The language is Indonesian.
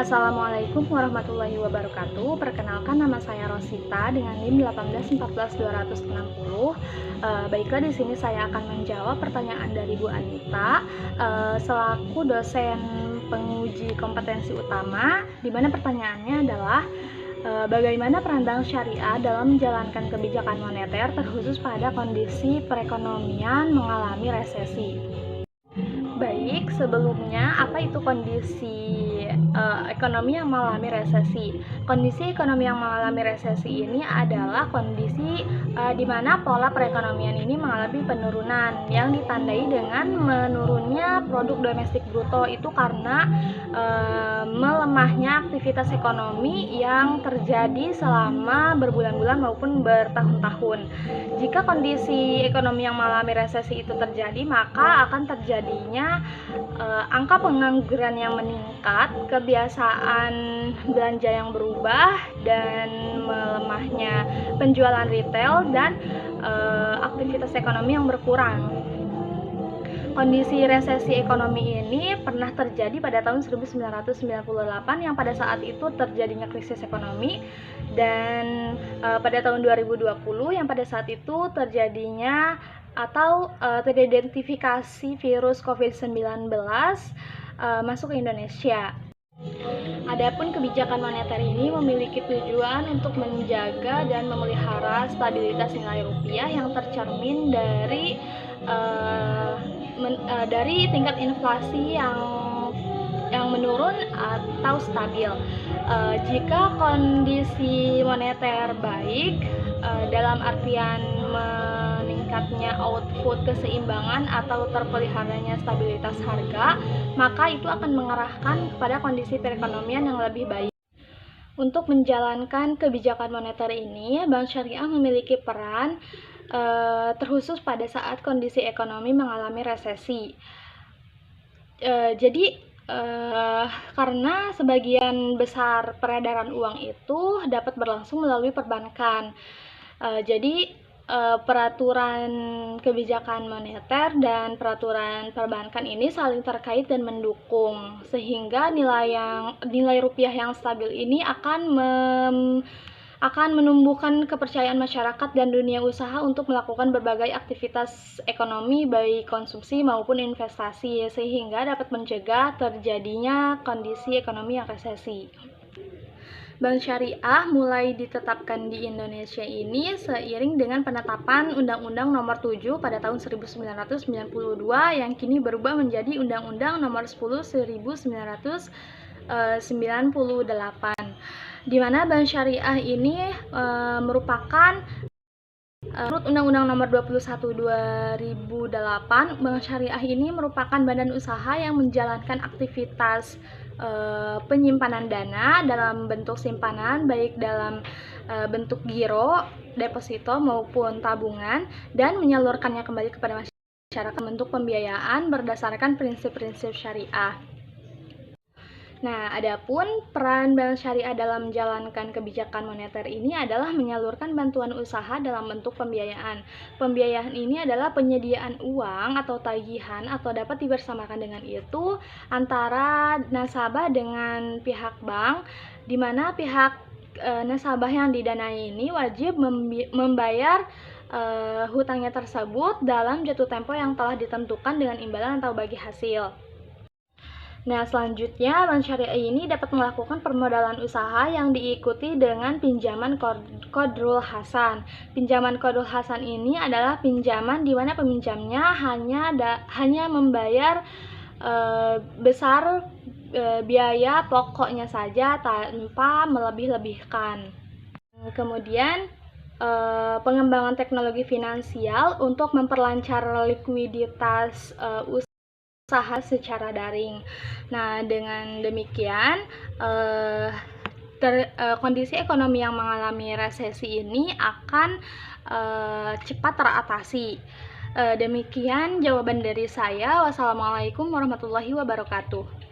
Assalamualaikum warahmatullahi wabarakatuh. Perkenalkan, nama saya Rosita dengan NIM 1814260. Baiklah, di sini saya akan menjawab pertanyaan dari Bu Anita selaku dosen penguji kompetensi utama, di mana pertanyaannya adalah bagaimana peran Bank Syariah dalam menjalankan kebijakan moneter terkhusus pada kondisi perekonomian mengalami resesi. Baik, sebelumnya apa itu kondisi ekonomi yang mengalami resesi? Kondisi ekonomi yang mengalami resesi ini adalah kondisi di mana pola perekonomian ini mengalami penurunan yang ditandai dengan menurunnya produk domestik bruto, itu karena melemahnya aktivitas ekonomi yang terjadi selama berbulan-bulan maupun bertahun-tahun. Jika kondisi ekonomi yang mengalami resesi itu terjadi, maka akan terjadinya angka pengangguran yang meningkat, kebiasaan belanja yang berubah, dan melemahnya penjualan retail dan aktivitas ekonomi yang berkurang. Kondisi resesi ekonomi ini pernah terjadi pada tahun 1998 yang pada saat itu terjadinya krisis ekonomi, dan pada tahun 2020 yang pada saat itu terjadinya atau teridentifikasi virus COVID-19 masuk ke Indonesia. Adapun kebijakan moneter ini memiliki tujuan untuk menjaga dan memelihara stabilitas nilai rupiah yang tercermin dari tingkat inflasi yang menurun atau stabil. Jika kondisi moneter baik, dalam artian meningkatnya output keseimbangan atau terpeliharanya stabilitas harga, maka itu akan mengarahkan kepada kondisi perekonomian yang lebih baik. Untuk menjalankan kebijakan moneter ini, Bank Syariah memiliki peran terkhusus pada saat kondisi ekonomi mengalami resesi. Karena sebagian besar peredaran uang itu dapat berlangsung melalui perbankan. Peraturan kebijakan moneter dan peraturan perbankan ini saling terkait dan mendukung, sehingga nilai rupiah yang stabil ini akan menumbuhkan kepercayaan masyarakat dan dunia usaha untuk melakukan berbagai aktivitas ekonomi, baik konsumsi maupun investasi, sehingga dapat mencegah terjadinya kondisi ekonomi yang resesi. Bank Syariah mulai ditetapkan di Indonesia ini seiring dengan penetapan Undang-Undang Nomor 7 pada tahun 1992 yang kini berubah menjadi Undang-Undang Nomor 10 1998. Di mana Bank Syariah ini merupakan menurut Undang-Undang Nomor 21 2008, Bank Syariah ini merupakan badan usaha yang menjalankan aktivitas penyimpanan dana dalam bentuk simpanan, baik dalam bentuk giro, deposito maupun tabungan, dan menyalurkannya kembali kepada masyarakat bentuk pembiayaan berdasarkan prinsip-prinsip syariah. Nah, adapun peran Bank Syariah dalam menjalankan kebijakan moneter ini adalah menyalurkan bantuan usaha dalam bentuk pembiayaan. Pembiayaan ini adalah penyediaan uang atau tagihan atau dapat dibersamakan dengan itu antara nasabah dengan pihak bank, di mana pihak nasabah yang didanai ini wajib membayar hutangnya tersebut dalam jatuh tempo yang telah ditentukan dengan imbalan atau bagi hasil. Nah, selanjutnya Bank Syariah ini dapat melakukan permodalan usaha yang diikuti dengan pinjaman Qardul Hasan. Pinjaman Qardul Hasan ini adalah pinjaman di mana peminjamnya hanya membayar besar biaya pokoknya saja tanpa melebih-lebihkan. Kemudian pengembangan teknologi finansial untuk memperlancar likuiditas usaha secara daring. Nah, dengan demikian kondisi ekonomi yang mengalami resesi ini akan cepat teratasi. Demikian jawaban dari saya. Wassalamualaikum warahmatullahi wabarakatuh.